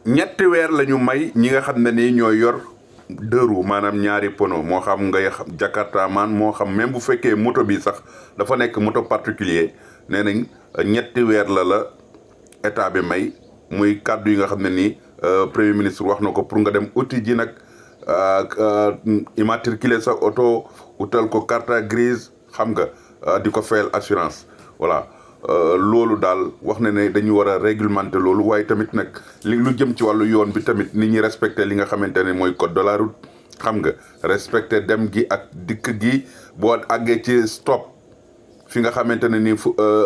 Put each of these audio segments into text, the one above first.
ñetti weer lañu may ñi nga xam ne ni ñoo yor deux roues maanaam ñaari pono moo xam ngay Jakarta man moo xam même bu fekkee moto bi sax dafa nekk moto particulier nee nañ ñetti weer la état bi may muy kàddu yi nga xam ne nii premier ministre wax na ko pour nga dem uti ji nag immatriculer sa oto utal ko carte grise xam nga di ko fayal assurance voilà. loolu daal wax na ne dañu war a réglementer loolu waaye tamit nag lu jëm ci wàllu yoon bi tamit nit ñi respecter li nga xamante ne mooy code de la route xam nga respecter dem gi ak dikk gi boo àggee ci stop fi nga xamante ne ni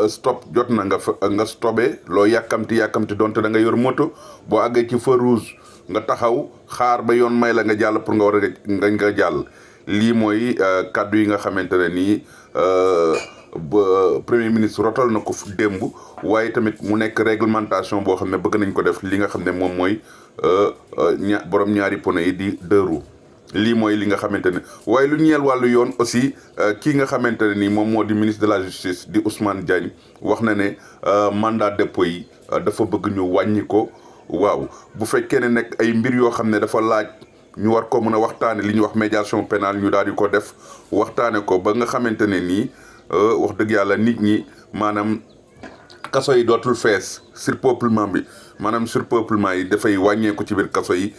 stop jot na nga stopé loo yàkkamti donte da nga yor moto boo àggee ci feu rouge nga taxaw xaar ba yoon may la nga jàll pour nga war a nga jàll lii mooy kaddu yi nga xamante ne nii ba premier ministre rotal na ko démb waaye tamit mu nekk réglementation boo xam ne bëgg nañ ko def li nga xam ne moom mooy borom ñaari pono yi di deux roues lii mooy li nga xamante ne waaye lu ñeel wàllu yoon aussi kii nga xamante ne ni moom moo di ministre de la justice di Ousmane Diagne wax na ne mandat dépôt yi dafa bëgg ñu wàññi ko waaw bu fekkee ne nekk ay mbir yoo xam ne dafa laaj ñu war ko mën a waxtaane li ñuy wax médiation pénale ñu daal di ko def waxtaane ko ba nga xamante ne nii wax dëgg yàlla nit ñi maanaam kaso yi dootul fees surpeuplement bi maanaam surpeuplement yi dafay wàññeeku ci biir kaso yi